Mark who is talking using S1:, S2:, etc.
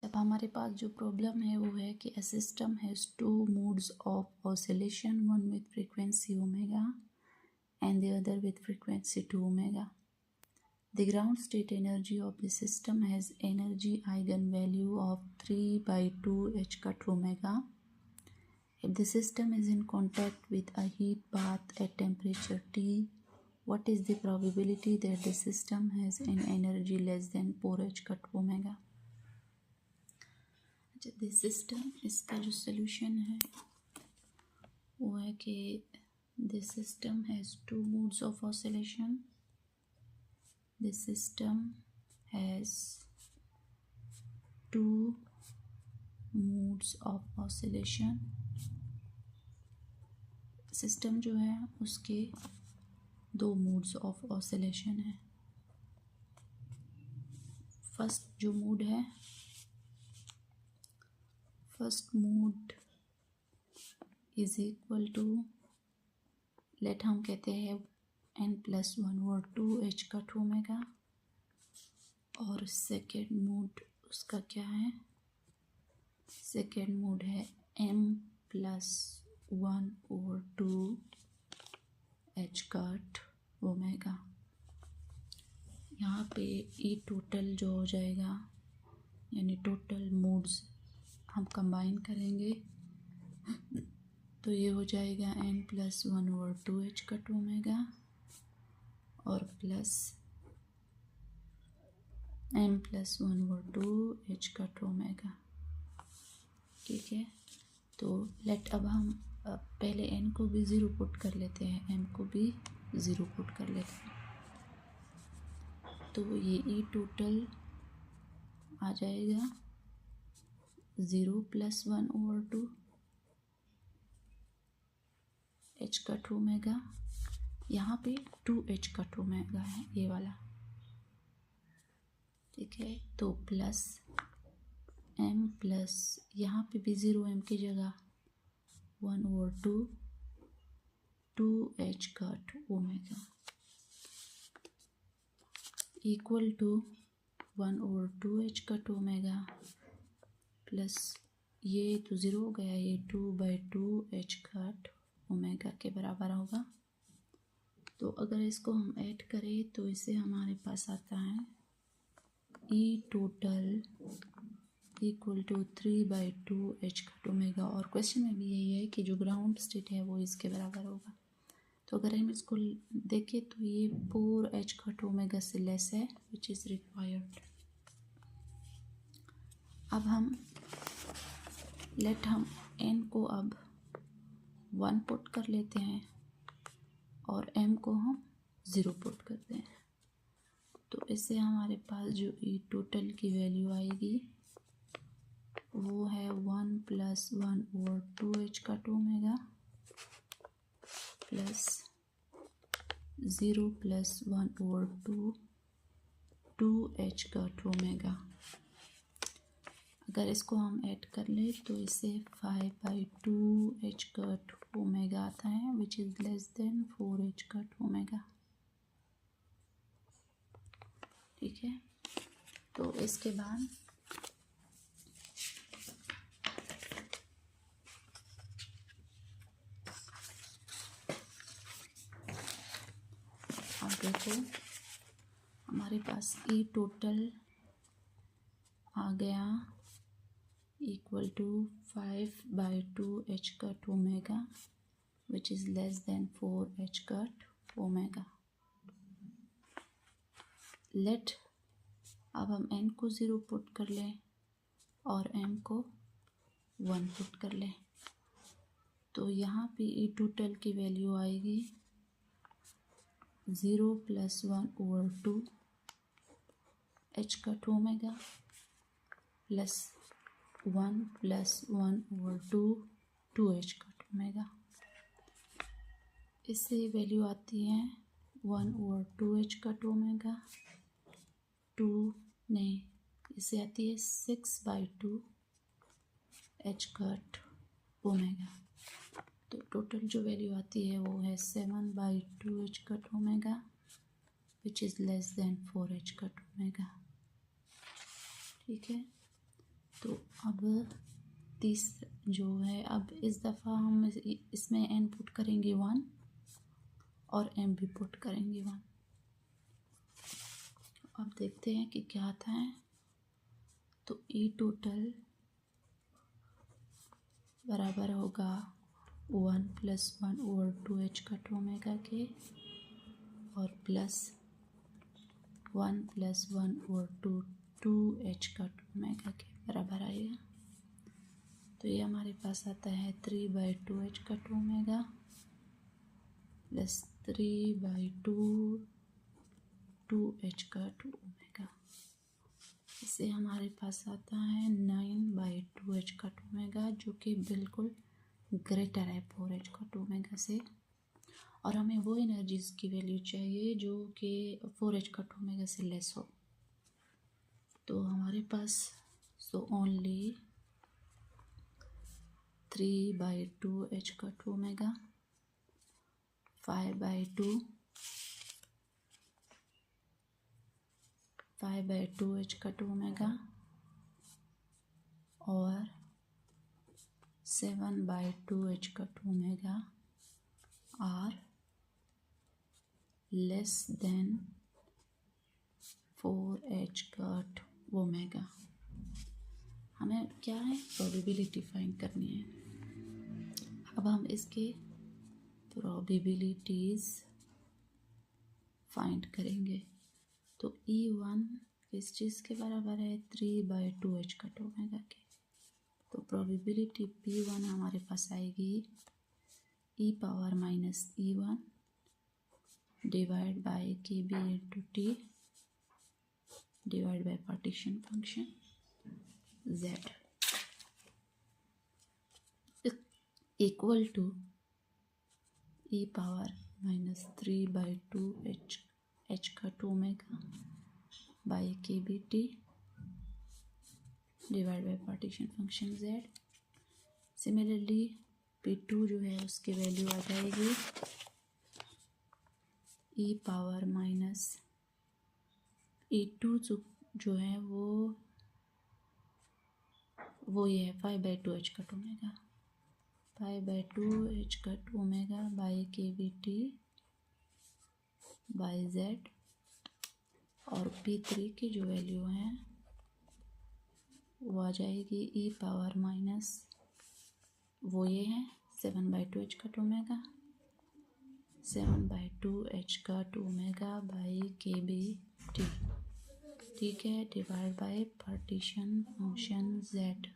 S1: अब हमारे पास जो प्रॉब्लम है वो है कि a system has two modes of oscillation, one with frequency omega and the other with frequency 2 omega. The ground state energy of the system has energy eigenvalue of 3 by 2 h cut omega. If the system is in contact with a heat bath at temperature T, what is the probability that the system has an energy less than 4 h cut omega? This system, इसका जो solution है वो है कि this system has two modes of oscillation. This system has two modes of oscillation. System जो है उसके दो मोड्स ऑफ ऑसिलेशन है. फर्स्ट जो मोड है, first mode is equal to, let हम कहते हैं n+1 और 2h कट ओमेगा. और सेकेंड मोड उसका क्या है, सेकेंड मोड है m+1 और 2h कट ओमेगा. यहाँ पे ई टोटल जो हो जाएगा, यानी टोटल मोड्स हम कंबाइन करेंगे तो ये हो जाएगा n+1 और 2h कट ओमेगा और प्लस m+1 और 2h कट ओमेगा. ठीक है, तो लेट अब हम पहले n को भी 0 पुट कर लेते हैं, m को भी 0 पुट कर लेते हैं. तो ये ई टोटल आ जाएगा 0+1 और 2h कट ओमेगा. यहाँ पे 2h कट ओमेगा है ये वाला. ठीक है, तो प्लस m प्लस यहाँ पे भी 0 m की जगह 1 और 2h cut omega equal to 1 और 2h कट ओमेगा प्लस ये तो 0 हो गया, ये 2/2h कट ओमेगा के बराबर होगा. तो अगर इसको हम ऐड करें तो इससे हमारे पास आता है E total equal to 3/2h cut omega. और क्वेश्चन में भी यही है कि जो ग्राउंड स्टेट है वो इसके बराबर होगा. तो अगर हम इसको देखें तो ये 4h कट ओमेगा से लेस है, विच इज़ रिक्वायर्ड. अब हम लेट हम n को अब 1 पुट कर लेते हैं और m को हम 0 पुट करते हैं. तो इससे हमारे पास जो ई टोटल की वैल्यू आएगी वो है 1+1 और 2h कट ओमेगा प्लस 0+1 और 2h कट ओमेगा. अगर इसको हम ऐड कर लें तो इससे 5/2h कट ओमेगा आता है, विच is less than 4h cut omega. ठीक है, तो इसके बाद अब देखो हमारे पास ई टोटल आ गया equal to 5/2h cut omega which is less than 4h cut omega. Let अब हम n को 0 पुट कर लें और m को 1 पुट कर लें. तो यहाँ पे ई टोटल की वैल्यू आएगी 0+1 और 2h कट ओमेगा प्लस 1+1 और 2h कट ओमेगा. इससे वैल्यू आती है 1 और 2h कट ओमेगा, 2 नहीं, इससे आती है 6/2h कट ओमेगा. तो टोटल जो वैल्यू आती है वो है 7/2h cut omega which is less than 4h cut omega. ठीक है, तो अब जो है, अब इस दफ़ा हम इसमें n पुट करेंगे 1 और m भी पुट करेंगे 1। अब देखते हैं कि क्या आता है। तो ई टोटल बराबर होगा 1 + 1/2h कट ओमेगा के और प्लस 1 + 1/2h कट ओमेगा के बराबर आएगा। तो ये हमारे पास आता है 3/2h cut omega plus 3/2h cut omega. इससे हमारे पास आता है 9/2h कट ओमेगा, जो कि बिल्कुल ग्रेटर है 4h कट ओमेगा से। और हमें वो एनर्जीज की वैल्यू चाहिए जो कि 4h कट ओमेगा से लेस हो। तो हमारे पास only 3/2h cut omega, 5/2h cut omega और 7/2h cut omega are less than 4h cut omega. हमें क्या है, प्रोबेबिलिटी फाइंड करनी है। अब हम इसके प्रोबेबिलिटीज फाइंड करेंगे। तो E1 किस चीज़ के बराबर है, 3/2h कट ओमेगा के। तो प्रोबेबिलिटी P1 हमारे पास आएगी e⁻−E1 divide by KB × T divide by partition function Z equal to e⁻−3/2h cut omega by KBT divide by partition function Z। Similarly P2 जो है उसकी वैल्यू आ जाएगी e⁻E2 जो है वो ये है 5/2h cut omega, 5/2h cut omega by KBT by Z। और P3 की जो वैल्यू है वो आ जाएगी e⁻, वो ये है 7/2h cut omega, 7/2h cut omega by KBT, ठीक है, divide by partition function Z।